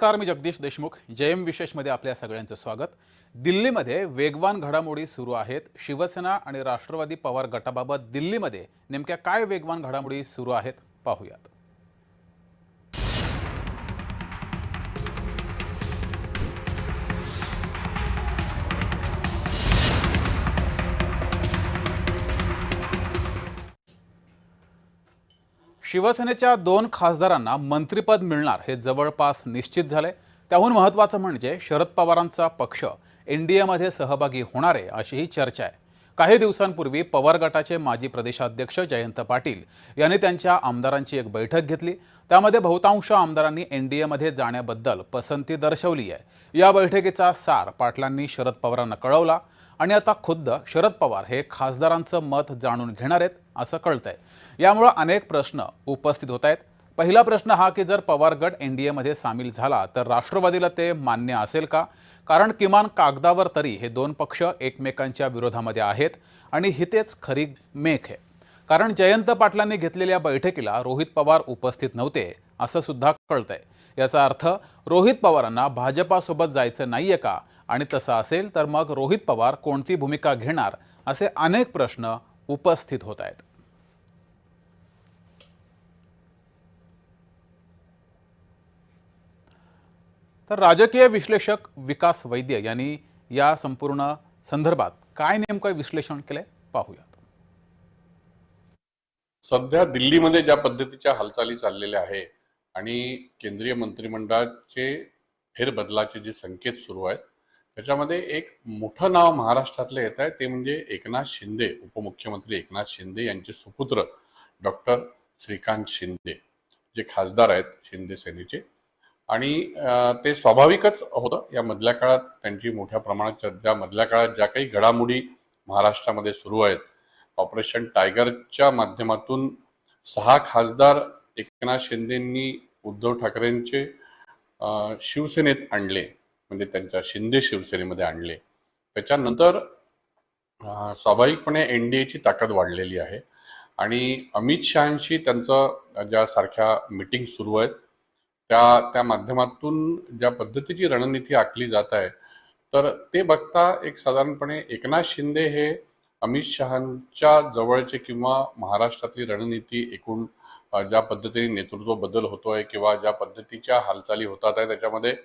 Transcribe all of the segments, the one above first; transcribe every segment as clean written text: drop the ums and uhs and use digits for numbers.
नमस्कार, मी जगदीश देशमुख. जेएम विशेषमध्ये आपल्या सगळ्यांचं स्वागत. दिल्लीमध्ये वेगवान घडामोडी सुरू आहेत. शिवसेना आणि राष्ट्रवादी पवार गटाबाबत दिल्लीमध्ये नेमक्या काय वेगवान घडामोडी सुरू आहेत पाहूयात. शिवसेनेच्या 2 खासदारांना मंत्रिपद मिळणार हे जवळपास निश्चित झाले. त्याहून महत्त्वाचं म्हणजे शरद पवारांचा पक्ष एनडीएमध्ये सहभागी होणार आहे अशी ही चर्चा आहे. काही दिवसांपूर्वी पवार गटाचे माजी प्रदेशाध्यक्ष जयंत पाटील यांनी त्यांच्या आमदारांची एक बैठक घेतली. त्यामध्ये बहुतांश आमदारांनी एनडीएमध्ये जाण्याबद्दल पसंती दर्शवली आहे. या बैठकीचा सार पाटलांनी शरद पवारांना कळवला आणि आता खुद्द शरद पवार हे खासदारांचं मत जाणून घेणार आहेत असं कळतंय. यामुळे अनेक प्रश्न उपस्थित होत आहेत. पहिला प्रश्न हा की जर पवार गट एनडीएमध्ये सामील झाला तर राष्ट्रवादीला ते मान्य असेल का? कारण किमान कागदावर तरी हे 2 पक्ष एकमेकांच्या विरोधामध्ये आहेत आणि हितेच खरी मेख आहे. कारण जयंत पाटलांनी घेतलेल्या बैठकीला रोहित पवार उपस्थित नव्हते असं सुद्धा कळतंय. याचा अर्थ रोहित पवारांना भाजपासोबत जायचं नाहीये का? आणि तसं असेल तर मग रोहित पवार कोणती भूमिका घेणार असे अनेक प्रश्न उपस्थित होत आहेत. तर राजकीय विश्लेषक विकास वैद्य यांनी या संपूर्ण संदर्भात काय नेमकं विश्लेषण केलंय पाहूयात. सध्या दिल्लीमध्ये ज्या पद्धतीच्या हालचाली चाललेल्या आहे आणि केंद्रीय मंत्रिमंडळाचे फेरबदलाचे जे संकेत सुरू आहेत त्याच्यामध्ये एक मोठं नाव महाराष्ट्रातले येत आहे ते म्हणजे एकनाथ शिंदे, उपमुख्यमंत्री एकनाथ शिंदे यांचे सुपुत्र डॉक्टर श्रीकांत शिंदे जे खासदार आहेत शिंदे सेनेचे. आणि ते स्वाभाविकच होतं या मधल्या काळात त्यांची मोठ्या प्रमाणात मधल्या काळात ज्या काही घडामोडी महाराष्ट्रामध्ये सुरू आहेत. ऑपरेशन टायगरच्या माध्यमातून 6 खासदार एकनाथ शिंदेंनी उद्धव ठाकरेंचे शिवसेनेत आणले, म्हणजे त्यांच्या शिंदे शिवसेनेमध्ये आणले. त्याच्यानंतर स्वाभाविकपणे एनडीएची ताकद वाढलेली आहे आणि अमित शहांशी त्यांचं ज्या सारख्या मीटिंग सुरू आहेत त्या माध्यमातून ज्या पद्धतीची रणनीती आखली जात आहे तर ते बघता एक साधारणपणे एकनाथ शिंदे हे अमित शहांच्या जवळचे किंवा महाराष्ट्रातली रणनीती एकूण ज्या पद्धतीने नेतृत्व बदल होतोय किंवा ज्या पद्धतीच्या हालचाली होतात आहे त्याच्यामध्ये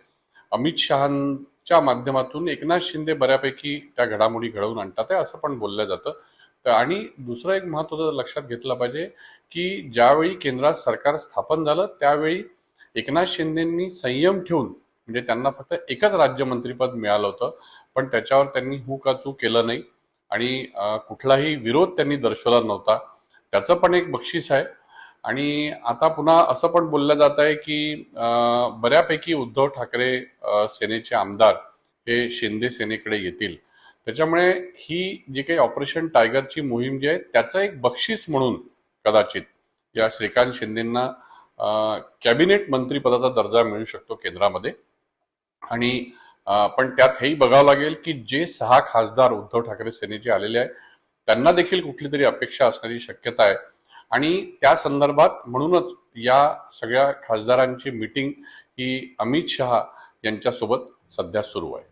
अमित शहांच्या माध्यमातून एकनाथ शिंदे बऱ्यापैकी त्या घडामोडी घडवून आणतात आहे असं पण बोललं जातं. आणि दुसरं एक महत्त्वाचं लक्षात घेतलं पाहिजे की ज्यावेळी केंद्रात सरकार स्थापन झालं त्यावेळी एकनाथ शिंदेंनी संयम ठेवून, म्हणजे त्यांना फक्त एकच राज्यमंत्रीपद मिळालं होतं पण त्याच्यावर त्यांनी हुकाचू केलं नाही आणि कुठलाही विरोध त्यांनी दर्शवला नव्हता. त्याचं पण एक बक्षीस आहे. आणि आता पुन्हा असं पण बोललं जात आहे की बऱ्यापैकी उद्धव ठाकरे सेनेचे आमदार हे शिंदे सेनेकडे येतील. त्याच्यामुळे ही जी काही ऑपरेशन टायगरची मोहीम जी आहे त्याचं एक बक्षीस म्हणून कदाचित या श्रीकांत शिंदेंना कॅबिनेट मंत्रीपदाचा दर्जा मिळू शकतो केंद्रामध्ये. आणि पण त्यात हेही बघावं लागेल की जे 6 खासदार उद्धव ठाकरे सेनेचे आलेले आहेत त्यांना देखील कुठली तरी अपेक्षा असण्याची शक्यता आहे. आणि त्या संदर्भात म्हणूनच या सगळ्या खासदारांची मीटिंग ही अमित शहा यांच्यासोबत सध्या सुरू आहे.